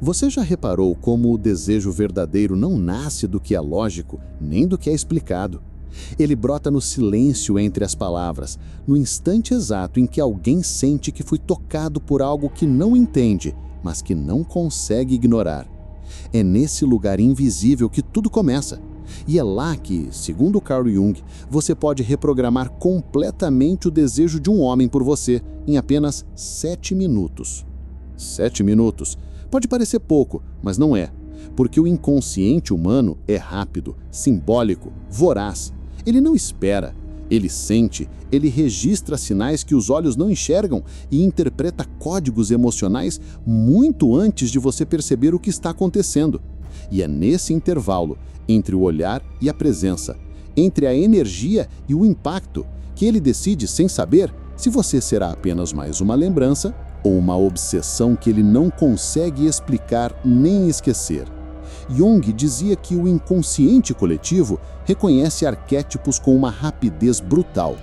Você já reparou como o desejo verdadeiro não nasce do que é lógico, nem do que é explicado? Ele brota no silêncio entre as palavras, no instante exato em que alguém sente que foi tocado por algo que não entende, mas que não consegue ignorar. É nesse lugar invisível que tudo começa. E é lá que, segundo Carl Jung, você pode reprogramar completamente o desejo de um homem por você em apenas 7 minutos. 7 minutos. Pode parecer pouco, mas não é. Porque o inconsciente humano é rápido, simbólico, voraz. Ele não espera. Ele sente, ele registra sinais que os olhos não enxergam e interpreta códigos emocionais muito antes de você perceber o que está acontecendo. E é nesse intervalo, entre o olhar e a presença, entre a energia e o impacto, que ele decide, sem saber, se você será apenas mais uma lembrança ou uma obsessão que ele não consegue explicar nem esquecer. Jung dizia que o inconsciente coletivo reconhece arquétipos com uma rapidez brutal.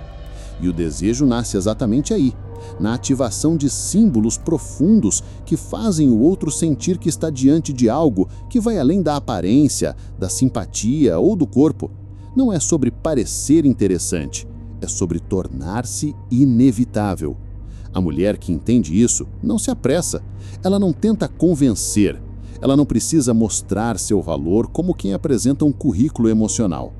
E o desejo nasce exatamente aí, na ativação de símbolos profundos que fazem o outro sentir que está diante de algo que vai além da aparência, da simpatia ou do corpo. Não é sobre parecer interessante, é sobre tornar-se inevitável. A mulher que entende isso não se apressa, ela não tenta convencer, ela não precisa mostrar seu valor como quem apresenta um currículo emocional.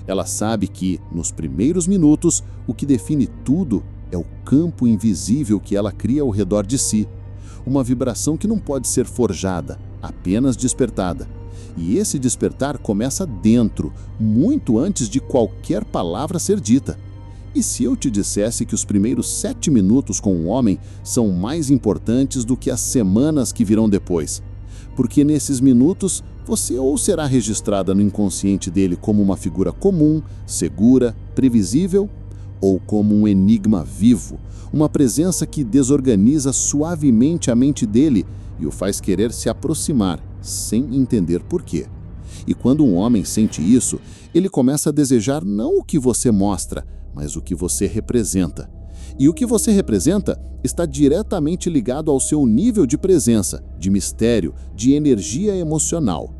Ela sabe que, nos primeiros minutos, o que define tudo é o campo invisível que ela cria ao redor de si. Uma vibração que não pode ser forjada, apenas despertada. E esse despertar começa dentro, muito antes de qualquer palavra ser dita. E se eu te dissesse que os primeiros 7 minutos com um homem são mais importantes do que as semanas que virão depois? Porque nesses minutos você ou será registrada no inconsciente dele como uma figura comum, segura, previsível, ou como um enigma vivo, uma presença que desorganiza suavemente a mente dele e o faz querer se aproximar, sem entender por quê. E quando um homem sente isso, ele começa a desejar não o que você mostra, mas o que você representa. E o que você representa está diretamente ligado ao seu nível de presença, de mistério, de energia emocional.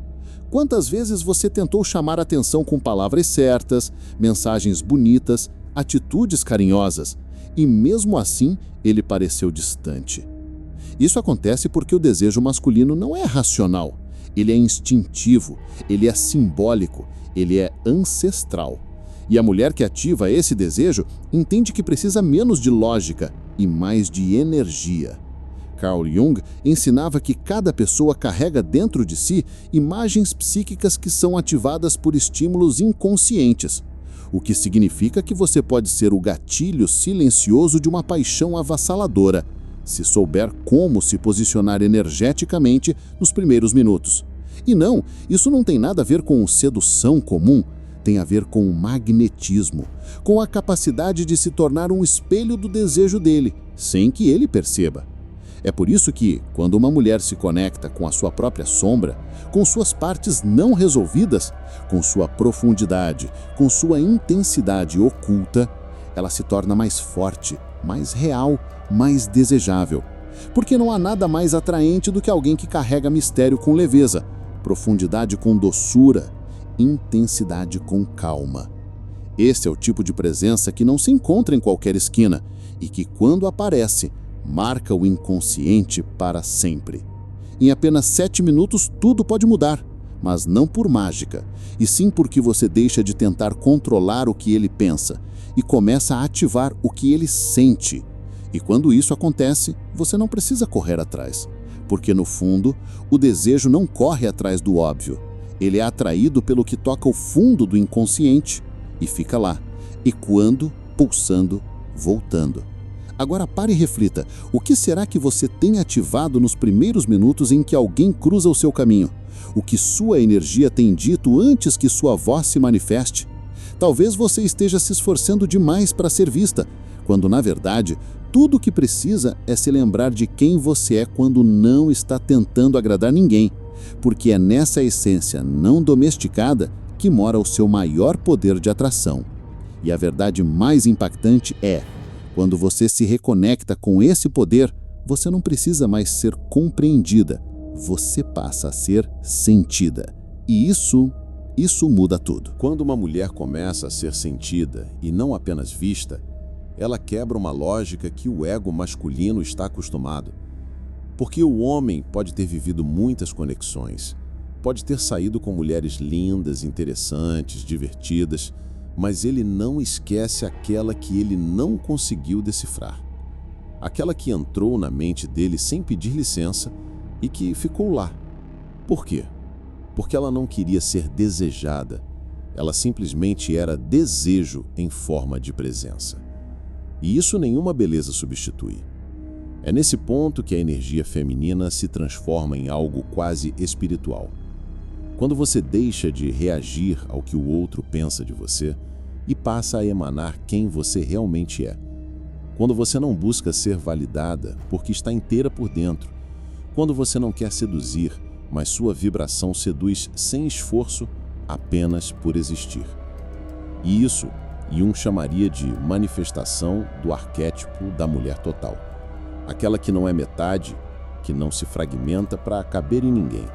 Quantas vezes você tentou chamar a atenção com palavras certas, mensagens bonitas, atitudes carinhosas, e mesmo assim ele pareceu distante? Isso acontece porque o desejo masculino não é racional, ele é instintivo, ele é simbólico, ele é ancestral. E a mulher que ativa esse desejo entende que precisa menos de lógica e mais de energia. Carl Jung ensinava que cada pessoa carrega dentro de si imagens psíquicas que são ativadas por estímulos inconscientes, o que significa que você pode ser o gatilho silencioso de uma paixão avassaladora, se souber como se posicionar energeticamente nos primeiros minutos. E não, isso não tem nada a ver com sedução comum, tem a ver com o magnetismo, com a capacidade de se tornar um espelho do desejo dele, sem que ele perceba. É por isso que, quando uma mulher se conecta com a sua própria sombra, com suas partes não resolvidas, com sua profundidade, com sua intensidade oculta, ela se torna mais forte, mais real, mais desejável. Porque não há nada mais atraente do que alguém que carrega mistério com leveza, profundidade com doçura, intensidade com calma. Esse é o tipo de presença que não se encontra em qualquer esquina e que, quando aparece, marca o inconsciente para sempre. Em apenas 7 minutos tudo pode mudar, mas não por mágica, e sim porque você deixa de tentar controlar o que ele pensa e começa a ativar o que ele sente. E quando isso acontece, você não precisa correr atrás, porque no fundo, o desejo não corre atrás do óbvio. Ele é atraído pelo que toca o fundo do inconsciente e fica lá, ecoando, pulsando, voltando. Agora pare e reflita, o que será que você tem ativado nos primeiros minutos em que alguém cruza o seu caminho? O que sua energia tem dito antes que sua voz se manifeste? Talvez você esteja se esforçando demais para ser vista, quando na verdade, tudo o que precisa é se lembrar de quem você é quando não está tentando agradar ninguém. Porque é nessa essência não domesticada que mora o seu maior poder de atração. E a verdade mais impactante é, quando você se reconecta com esse poder, você não precisa mais ser compreendida, você passa a ser sentida. E isso muda tudo. Quando uma mulher começa a ser sentida e não apenas vista, ela quebra uma lógica que o ego masculino está acostumado. Porque o homem pode ter vivido muitas conexões, pode ter saído com mulheres lindas, interessantes, divertidas, mas ele não esquece aquela que ele não conseguiu decifrar. Aquela que entrou na mente dele sem pedir licença e que ficou lá. Por quê? Porque ela não queria ser desejada, ela simplesmente era desejo em forma de presença. E isso nenhuma beleza substitui. É nesse ponto que a energia feminina se transforma em algo quase espiritual. Quando você deixa de reagir ao que o outro pensa de você e passa a emanar quem você realmente é. Quando você não busca ser validada porque está inteira por dentro. Quando você não quer seduzir, mas sua vibração seduz sem esforço, apenas por existir. E isso Jung chamaria de manifestação do arquétipo da mulher total. Aquela que não é metade, que não se fragmenta para caber em ninguém.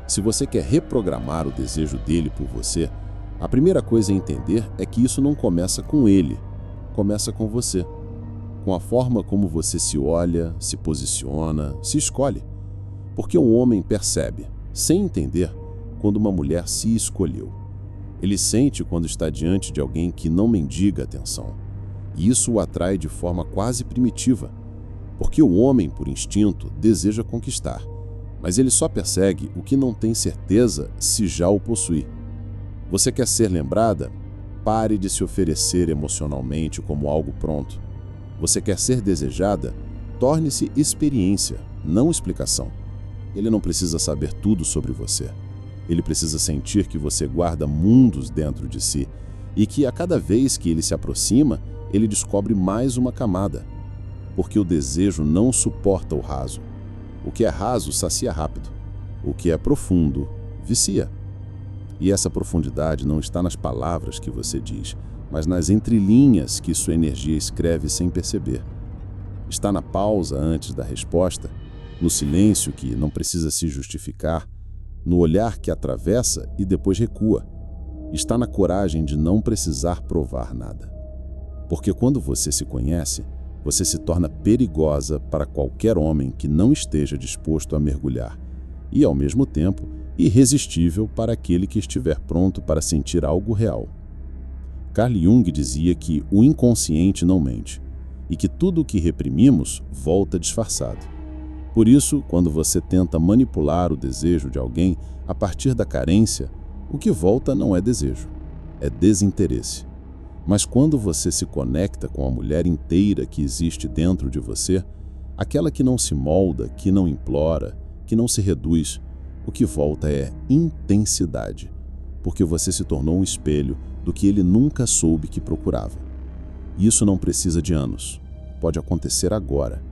Se você quer reprogramar o desejo dele por você, a primeira coisa a entender é que isso não começa com ele, começa com você. Com a forma como você se olha, se posiciona, se escolhe. Porque um homem percebe, sem entender, quando uma mulher se escolheu. Ele sente quando está diante de alguém que não mendiga atenção. E isso o atrai de forma quase primitiva. Porque o homem, por instinto, deseja conquistar. Mas ele só persegue o que não tem certeza se já o possui. Você quer ser lembrada? Pare de se oferecer emocionalmente como algo pronto. Você quer ser desejada? Torne-se experiência, não explicação. Ele não precisa saber tudo sobre você. Ele precisa sentir que você guarda mundos dentro de si e que a cada vez que ele se aproxima, ele descobre mais uma camada. Porque o desejo não suporta o raso. O que é raso sacia rápido. O que é profundo vicia. E essa profundidade não está nas palavras que você diz, mas nas entrelinhas que sua energia escreve sem perceber. Está na pausa antes da resposta, no silêncio que não precisa se justificar, no olhar que atravessa e depois recua. Está na coragem de não precisar provar nada. Porque quando você se conhece, você se torna perigosa para qualquer homem que não esteja disposto a mergulhar e, ao mesmo tempo, irresistível para aquele que estiver pronto para sentir algo real. Carl Jung dizia que o inconsciente não mente e que tudo o que reprimimos volta disfarçado. Por isso, quando você tenta manipular o desejo de alguém a partir da carência, o que volta não é desejo, é desinteresse. Mas quando você se conecta com a mulher inteira que existe dentro de você, aquela que não se molda, que não implora, que não se reduz, o que volta é intensidade, porque você se tornou um espelho do que ele nunca soube que procurava. E isso não precisa de anos. Pode acontecer agora.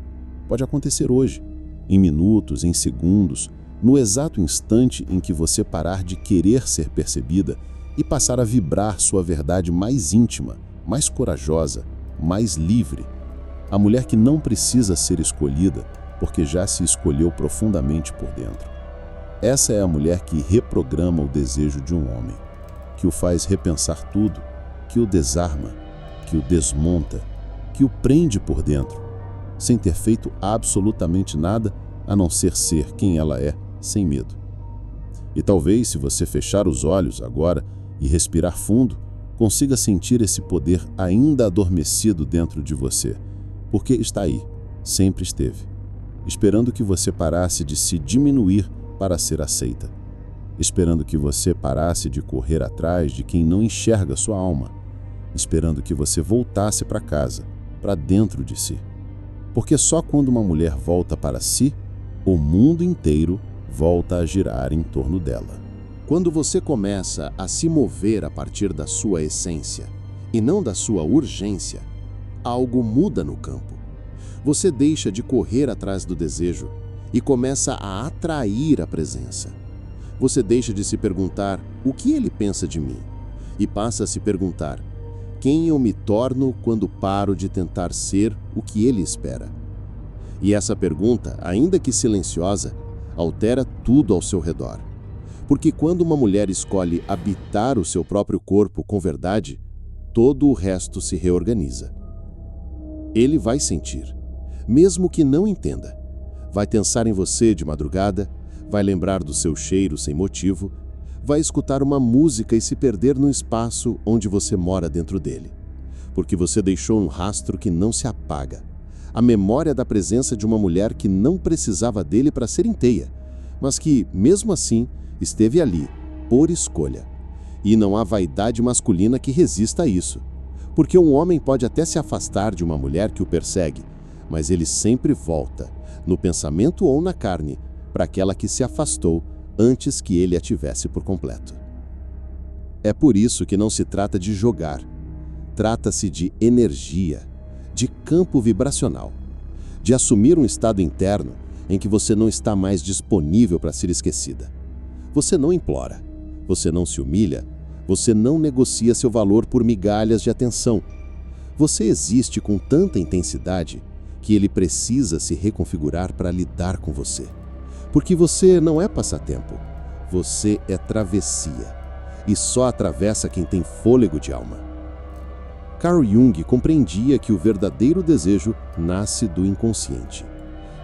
Pode acontecer hoje, em minutos, em segundos, no exato instante em que você parar de querer ser percebida e passar a vibrar sua verdade mais íntima, mais corajosa, mais livre. A mulher que não precisa ser escolhida porque já se escolheu profundamente por dentro. Essa é a mulher que reprograma o desejo de um homem, que o faz repensar tudo, que o desarma, que o desmonta, que o prende por dentro, sem ter feito absolutamente nada a não ser quem ela é, sem medo. E talvez, se você fechar os olhos agora e respirar fundo, consiga sentir esse poder ainda adormecido dentro de você, porque está aí, sempre esteve, esperando que você parasse de se diminuir para ser aceita, esperando que você parasse de correr atrás de quem não enxerga sua alma, esperando que você voltasse para casa, para dentro de si. Porque só quando uma mulher volta para si, o mundo inteiro volta a girar em torno dela. Quando você começa a se mover a partir da sua essência e não da sua urgência, algo muda no campo. Você deixa de correr atrás do desejo e começa a atrair a presença. Você deixa de se perguntar o que ele pensa de mim e passa a se perguntar quem eu me torno quando paro de tentar ser o que ele espera. E essa pergunta, ainda que silenciosa, altera tudo ao seu redor. Porque quando uma mulher escolhe habitar o seu próprio corpo com verdade, todo o resto se reorganiza. Ele vai sentir, mesmo que não entenda. Vai pensar em você de madrugada, vai lembrar do seu cheiro sem motivo, vai escutar uma música e se perder no espaço onde você mora dentro dele. Porque você deixou um rastro que não se apaga. A memória da presença de uma mulher que não precisava dele para ser inteira, mas que, mesmo assim, esteve ali, por escolha. E não há vaidade masculina que resista a isso. Porque um homem pode até se afastar de uma mulher que o persegue, mas ele sempre volta, no pensamento ou na carne, para aquela que se afastou antes que ele a tivesse por completo. É por isso que não se trata de jogar. Trata-se de energia, de campo vibracional, de assumir um estado interno em que você não está mais disponível para ser esquecida. Você não implora, você não se humilha, você não negocia seu valor por migalhas de atenção. Você existe com tanta intensidade que ele precisa se reconfigurar para lidar com você. Porque você não é passatempo, você é travessia, e só atravessa quem tem fôlego de alma. Carl Jung compreendia que o verdadeiro desejo nasce do inconsciente.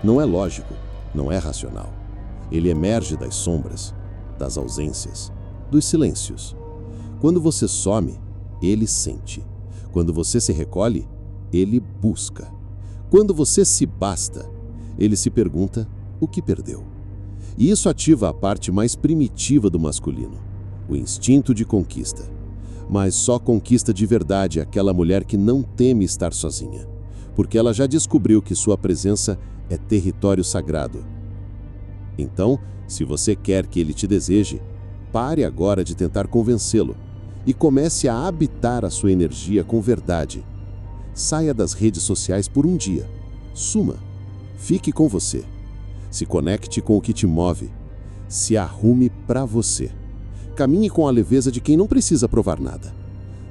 Não é lógico, não é racional. Ele emerge das sombras, das ausências, dos silêncios. Quando você some, ele sente. Quando você se recolhe, ele busca. Quando você se basta, ele se pergunta o que perdeu. E isso ativa a parte mais primitiva do masculino, o instinto de conquista. Mas só conquista de verdade aquela mulher que não teme estar sozinha, porque ela já descobriu que sua presença é território sagrado. Então, se você quer que ele te deseje, pare agora de tentar convencê-lo e comece a habitar a sua energia com verdade. Saia das redes sociais por um dia. Suma. Fique com você. Se conecte com o que te move. Se arrume para você. Caminhe com a leveza de quem não precisa provar nada.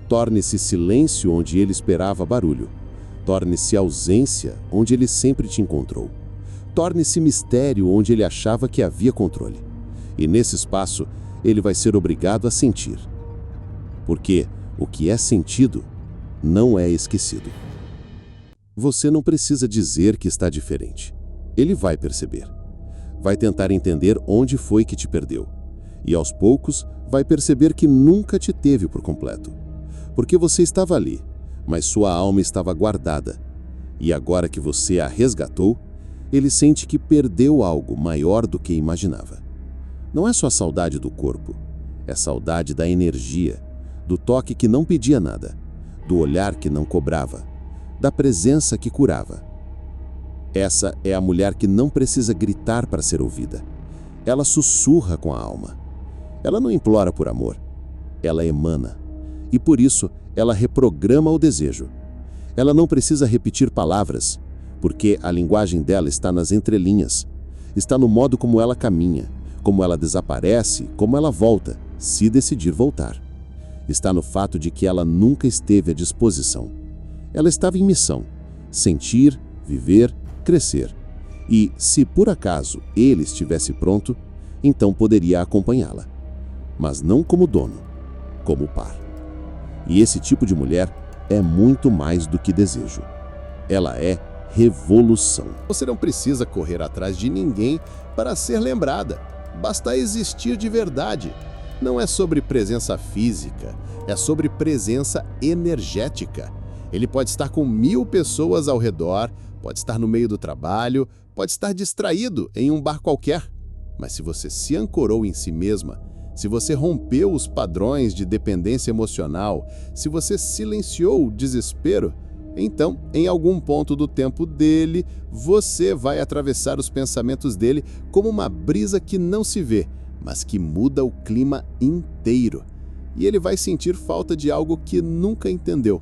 Torne-se silêncio onde ele esperava barulho. Torne-se ausência onde ele sempre te encontrou. Torne-se mistério onde ele achava que havia controle. E nesse espaço, ele vai ser obrigado a sentir. Porque o que é sentido não é esquecido. Você não precisa dizer que está diferente. Ele vai perceber. Vai tentar entender onde foi que te perdeu. E aos poucos vai perceber que nunca te teve por completo. Porque você estava ali, mas sua alma estava guardada. E agora que você a resgatou, ele sente que perdeu algo maior do que imaginava. Não é só saudade do corpo, é saudade da energia, do toque que não pedia nada, do olhar que não cobrava, da presença que curava. Essa é a mulher que não precisa gritar para ser ouvida. Ela sussurra com a alma. Ela não implora por amor, ela emana. E por isso, ela reprograma o desejo. Ela não precisa repetir palavras, porque a linguagem dela está nas entrelinhas. Está no modo como ela caminha, como ela desaparece, como ela volta, se decidir voltar. Está no fato de que ela nunca esteve à disposição. Ela estava em missão, sentir, viver, crescer. E, se por acaso ele estivesse pronto, então poderia acompanhá-la. Mas não como dono, como par. E esse tipo de mulher é muito mais do que desejo. Ela é revolução. Você não precisa correr atrás de ninguém para ser lembrada. Basta existir de verdade. Não é sobre presença física, é sobre presença energética. Ele pode estar com 1000 pessoas ao redor, pode estar no meio do trabalho, pode estar distraído em um bar qualquer. Mas se você se ancorou em si mesma, se você rompeu os padrões de dependência emocional, se você silenciou o desespero, então, em algum ponto do tempo dele, você vai atravessar os pensamentos dele como uma brisa que não se vê, mas que muda o clima inteiro. E ele vai sentir falta de algo que nunca entendeu.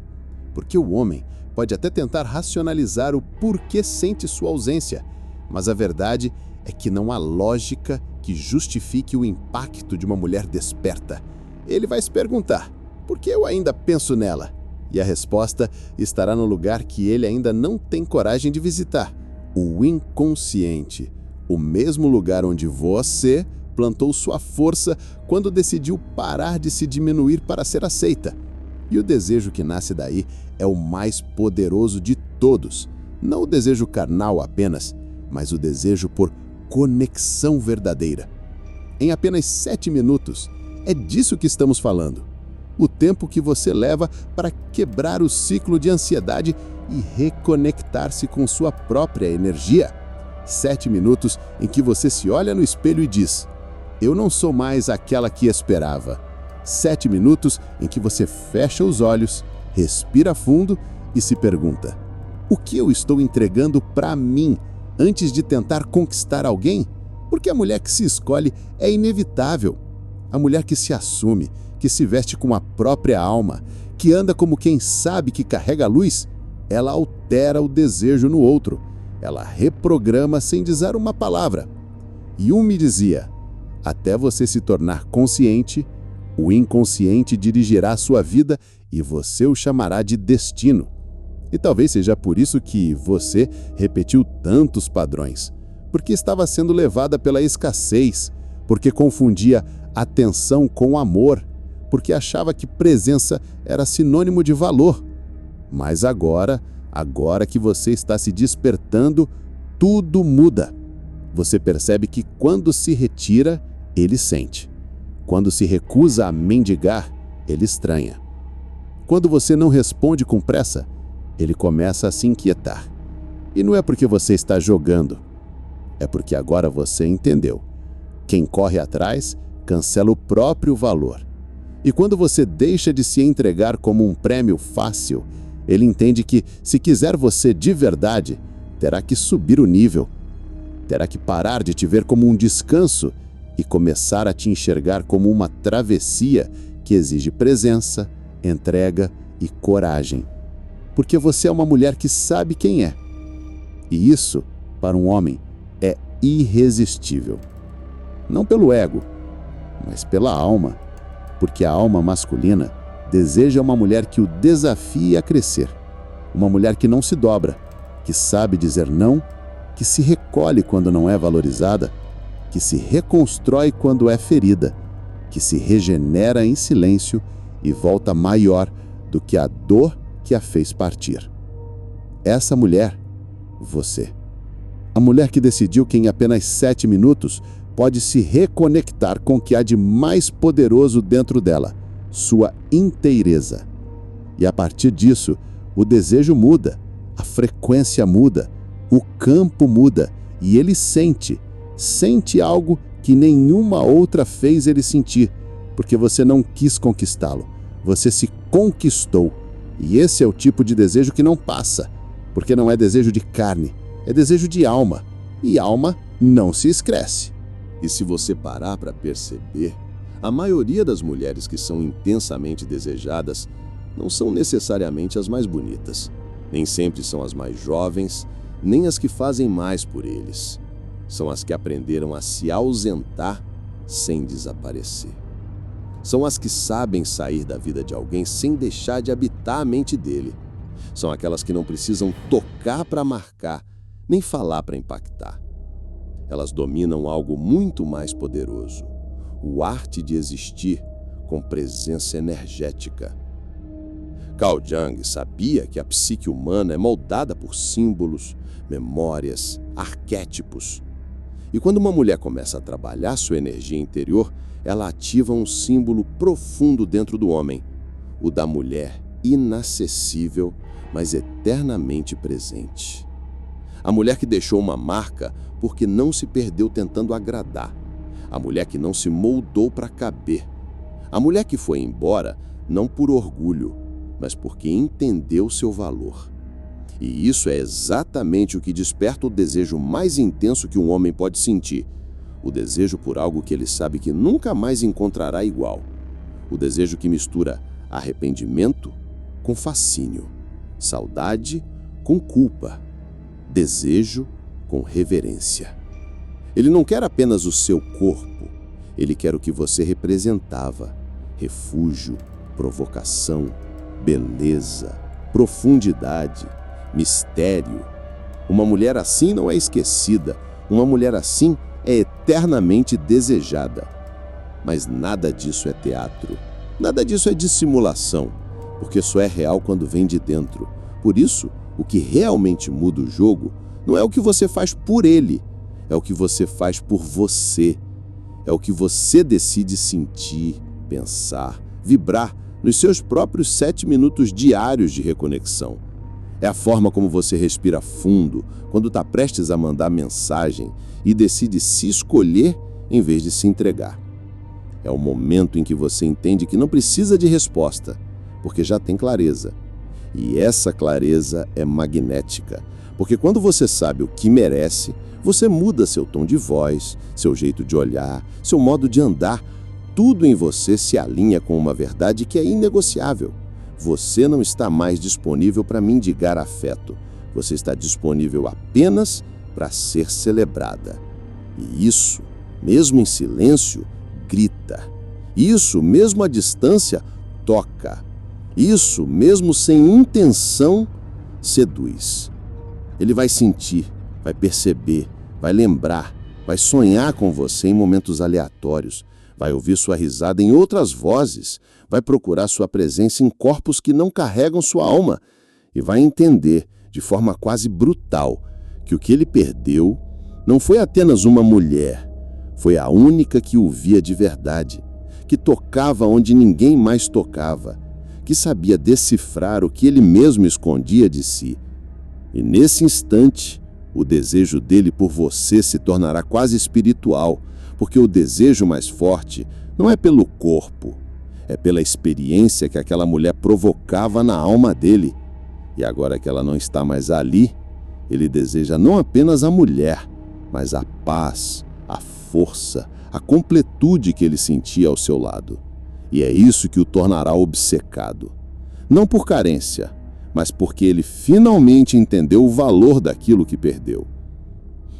Porque o homem pode até tentar racionalizar o porquê sente sua ausência, mas a verdade é que não há lógica que justifique o impacto de uma mulher desperta. Ele vai se perguntar, por que eu ainda penso nela? E a resposta estará no lugar que ele ainda não tem coragem de visitar, o inconsciente, O mesmo lugar onde você plantou sua força quando decidiu parar de se diminuir para ser aceita. E o desejo que nasce daí é o mais poderoso de todos. Não o desejo carnal apenas, mas o desejo por conexão verdadeira. Em apenas 7 minutos, é disso que estamos falando. O tempo que você leva para quebrar o ciclo de ansiedade e reconectar-se com sua própria energia. 7 minutos em que você se olha no espelho e diz: eu não sou mais aquela que esperava. 7 minutos em que você fecha os olhos, respira fundo e se pergunta: o que eu estou entregando para mim antes de tentar conquistar alguém? Porque a mulher que se escolhe é inevitável. A mulher que se assume, que se veste com a própria alma, que anda como quem sabe que carrega a luz, ela altera o desejo no outro. Ela reprograma sem dizer uma palavra. Jung me dizia: até você se tornar consciente, o inconsciente dirigirá a sua vida e você o chamará de destino. E talvez seja por isso que você repetiu tantos padrões, porque estava sendo levada pela escassez, porque confundia atenção com amor, porque achava que presença era sinônimo de valor. Mas agora que você está se despertando, tudo muda. Você percebe que quando se retira, ele sente. Quando se recusa a mendigar, ele estranha. Quando você não responde com pressa, ele começa a se inquietar. E não é porque você está jogando, é porque agora você entendeu. Quem corre atrás cancela o próprio valor. E quando você deixa de se entregar como um prêmio fácil, ele entende que, se quiser você de verdade, terá que subir o nível. Terá que parar de te ver como um descanso e começar a te enxergar como uma travessia que exige presença, entrega e coragem. Porque você é uma mulher que sabe quem é. E isso, para um homem, é irresistível. Não pelo ego, mas pela alma. Porque a alma masculina deseja uma mulher que o desafie a crescer. Uma mulher que não se dobra, que sabe dizer não, que se recolhe quando não é valorizada, que se reconstrói quando é ferida, que se regenera em silêncio e volta maior do que a dor que a fez partir. Essa mulher, você. A mulher que decidiu que em apenas 7 minutos pode se reconectar com o que há de mais poderoso dentro dela, sua inteireza. E a partir disso, o desejo muda, a frequência muda, o campo muda e ele sente algo que nenhuma outra fez ele sentir, porque você não quis conquistá-lo, você se conquistou. E esse é o tipo de desejo que não passa, porque não é desejo de carne, é desejo de alma, e alma não se esquece. E se você parar para perceber, a maioria das mulheres que são intensamente desejadas não são necessariamente as mais bonitas. Nem sempre são as mais jovens, nem as que fazem mais por eles. São as que aprenderam a se ausentar sem desaparecer. São as que sabem sair da vida de alguém sem deixar de habitar a mente dele. São aquelas que não precisam tocar para marcar, nem falar para impactar. Elas dominam algo muito mais poderoso, o arte de existir com presença energética. Carl Jung sabia que a psique humana é moldada por símbolos, memórias, arquétipos. E quando uma mulher começa a trabalhar sua energia interior, ela ativa um símbolo profundo dentro do homem, o da mulher inacessível, mas eternamente presente. A mulher que deixou uma marca porque não se perdeu tentando agradar. A mulher que não se moldou para caber. A mulher que foi embora não por orgulho, mas porque entendeu seu valor. E isso é exatamente o que desperta o desejo mais intenso que um homem pode sentir. O desejo por algo que ele sabe que nunca mais encontrará igual. O desejo que mistura arrependimento com fascínio, saudade com culpa, desejo com reverência. Ele não quer apenas o seu corpo, ele quer o que você representava: refúgio, provocação, beleza, profundidade, mistério. Uma mulher assim não é esquecida, Uma mulher assim é eternamente desejada. Mas nada disso é teatro. Nada disso é dissimulação, porque só é real quando vem de dentro. Por isso, o que realmente muda o jogo não é o que você faz por ele, é o que você faz por você. É o que você decide sentir, pensar, vibrar nos seus próprios 7 minutos diários de reconexão. É a forma como você respira fundo quando está prestes a mandar mensagem e decide se escolher em vez de se entregar. É o momento em que você entende que não precisa de resposta, porque já tem clareza. E essa clareza é magnética, porque quando você sabe o que merece, você muda seu tom de voz, seu jeito de olhar, seu modo de andar. Tudo em você se alinha com uma verdade que é inegociável. Você não está mais disponível para mendigar afeto. Você está disponível apenas para ser celebrada. E isso, mesmo em silêncio, grita. Isso, mesmo à distância, toca. Isso, mesmo sem intenção, seduz. Ele vai sentir, vai perceber, vai lembrar, vai sonhar com você em momentos aleatórios, vai ouvir sua risada em outras vozes, vai procurar sua presença em corpos que não carregam sua alma e vai entender, de forma quase brutal, que o que ele perdeu não foi apenas uma mulher, foi a única que o via de verdade, que tocava onde ninguém mais tocava, que sabia decifrar o que ele mesmo escondia de si. E nesse instante, o desejo dele por você se tornará quase espiritual, porque o desejo mais forte não é pelo corpo, é pela experiência que aquela mulher provocava na alma dele. E agora que ela não está mais ali, ele deseja não apenas a mulher, mas a paz, a força, a completude que ele sentia ao seu lado. E é isso que o tornará obcecado. Não por carência, mas porque ele finalmente entendeu o valor daquilo que perdeu.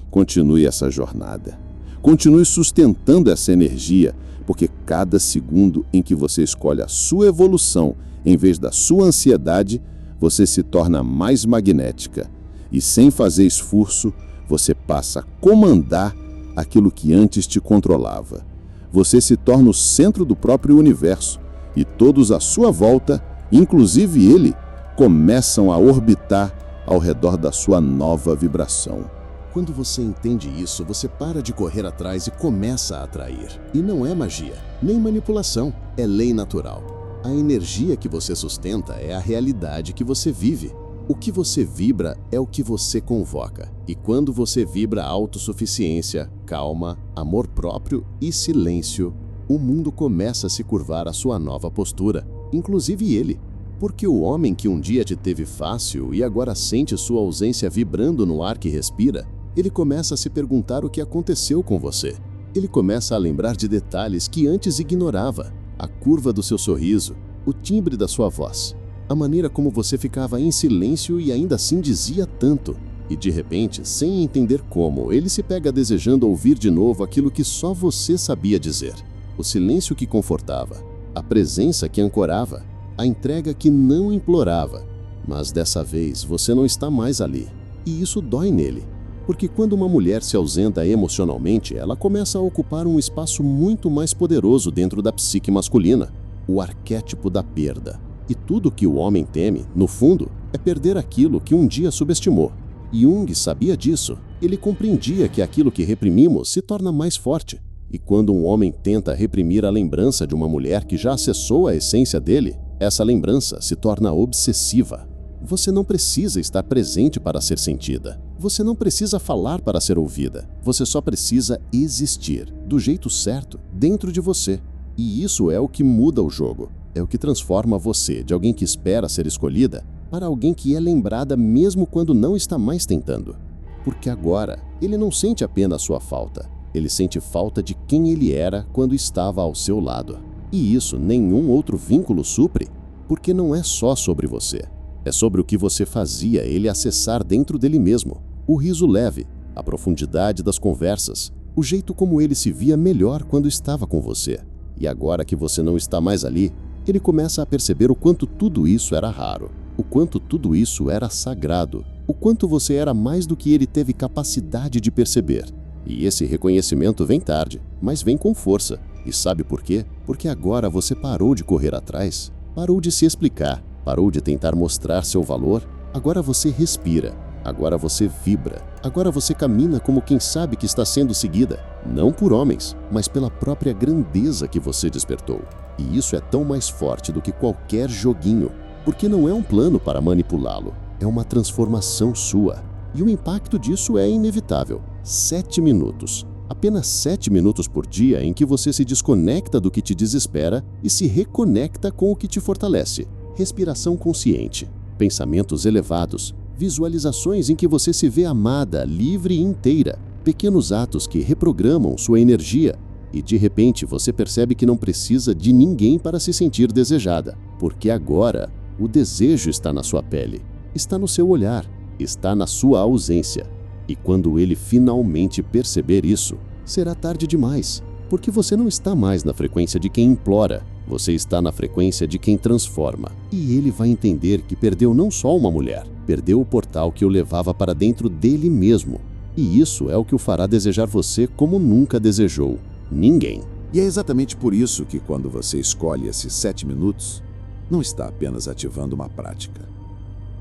Continue essa jornada. Continue sustentando essa energia, porque cada segundo em que você escolhe a sua evolução em vez da sua ansiedade, você se torna mais magnética. E sem fazer esforço, você passa a comandar aquilo que antes te controlava. Você se torna o centro do próprio universo e todos à sua volta, inclusive ele, começam a orbitar ao redor da sua nova vibração. Quando você entende isso, você para de correr atrás e começa a atrair. E não é magia, nem manipulação, é lei natural. A energia que você sustenta é a realidade que você vive. O que você vibra é o que você convoca. E quando você vibra autossuficiência, calma, amor próprio e silêncio, o mundo começa a se curvar à sua nova postura, inclusive ele. Porque o homem que um dia te teve fácil e agora sente sua ausência vibrando no ar que respira, ele começa a se perguntar o que aconteceu com você. Ele começa a lembrar de detalhes que antes ignorava: a curva do seu sorriso, o timbre da sua voz, a maneira como você ficava em silêncio e ainda assim dizia tanto. E de repente, sem entender como, ele se pega desejando ouvir de novo aquilo que só você sabia dizer. O silêncio que confortava, a presença que ancorava, a entrega que não implorava. Mas dessa vez você não está mais ali. E isso dói nele. Porque quando uma mulher se ausenta emocionalmente, ela começa a ocupar um espaço muito mais poderoso dentro da psique masculina, o arquétipo da perda. E tudo que o homem teme, no fundo, é perder aquilo que um dia subestimou. Jung sabia disso. Ele compreendia que aquilo que reprimimos se torna mais forte. E quando um homem tenta reprimir a lembrança de uma mulher que já acessou a essência dele, essa lembrança se torna obsessiva. Você não precisa estar presente para ser sentida. Você não precisa falar para ser ouvida. Você só precisa existir, do jeito certo, dentro de você. E isso é o que muda o jogo. É o que transforma você de alguém que espera ser escolhida para alguém que é lembrada mesmo quando não está mais tentando. Porque agora, ele não sente apenas sua falta. Ele sente falta de quem ele era quando estava ao seu lado. E isso nenhum outro vínculo supre, porque não é só sobre você. É sobre o que você fazia ele acessar dentro dele mesmo. O riso leve, a profundidade das conversas, o jeito como ele se via melhor quando estava com você. E agora que você não está mais ali, ele começa a perceber o quanto tudo isso era raro, o quanto tudo isso era sagrado, o quanto você era mais do que ele teve capacidade de perceber. E esse reconhecimento vem tarde, mas vem com força. E sabe por quê? Porque agora você parou de correr atrás, parou de se explicar, parou de tentar mostrar seu valor. Agora você respira, agora você vibra, agora você camina como quem sabe que está sendo seguida, não por homens, mas pela própria grandeza que você despertou. E isso é tão mais forte do que qualquer joguinho, porque não é um plano para manipulá-lo, é uma transformação sua. E o impacto disso é inevitável. 7 minutos. Apenas 7 minutos por dia em que você se desconecta do que te desespera e se reconecta com o que te fortalece. Respiração consciente, pensamentos elevados, visualizações em que você se vê amada, livre e inteira, pequenos atos que reprogramam sua energia e de repente você percebe que não precisa de ninguém para se sentir desejada, porque agora o desejo está na sua pele, está no seu olhar, está na sua ausência. E quando ele finalmente perceber isso, será tarde demais, porque você não está mais na frequência de quem implora, você está na frequência de quem transforma. E ele vai entender que perdeu não só uma mulher, perdeu o portal que o levava para dentro dele mesmo. E isso é o que o fará desejar você como nunca desejou ninguém. E é exatamente por isso que quando você escolhe esses 7 minutos, não está apenas ativando uma prática,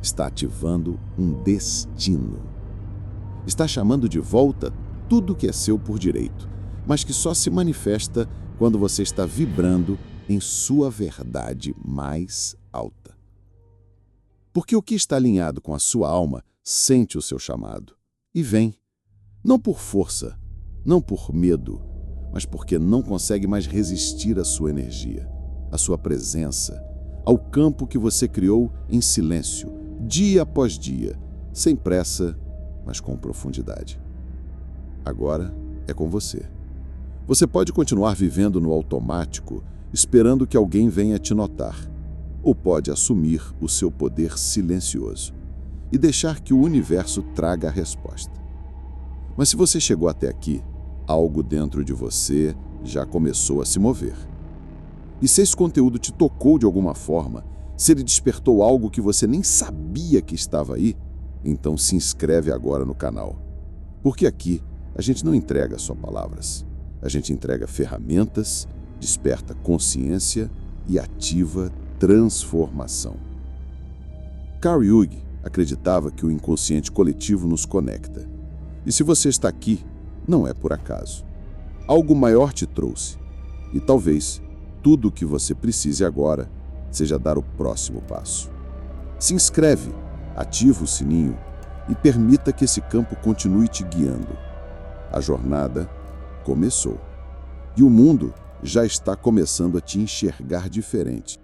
está ativando um destino. Está chamando de volta tudo que é seu por direito, mas que só se manifesta quando você está vibrando em sua verdade mais alta. Porque o que está alinhado com a sua alma sente o seu chamado e vem, não por força, não por medo, mas porque não consegue mais resistir à sua energia, à sua presença, ao campo que você criou em silêncio, dia após dia, sem pressa, mas com profundidade. Agora é com você. Você pode continuar vivendo no automático, esperando que alguém venha te notar, ou pode assumir o seu poder silencioso e deixar que o universo traga a resposta. Mas se você chegou até aqui, algo dentro de você já começou a se mover. E se esse conteúdo te tocou de alguma forma, se ele despertou algo que você nem sabia que estava aí, então se inscreve agora no canal. Porque aqui a gente não entrega só palavras, a gente entrega ferramentas, desperta consciência e ativa transformação. Carl Jung acreditava que o inconsciente coletivo nos conecta. E se você está aqui, não é por acaso. Algo maior te trouxe. E talvez tudo o que você precise agora seja dar o próximo passo. Se inscreve, ativa o sininho e permita que esse campo continue te guiando. A jornada começou. E o mundo já está começando a te enxergar diferente.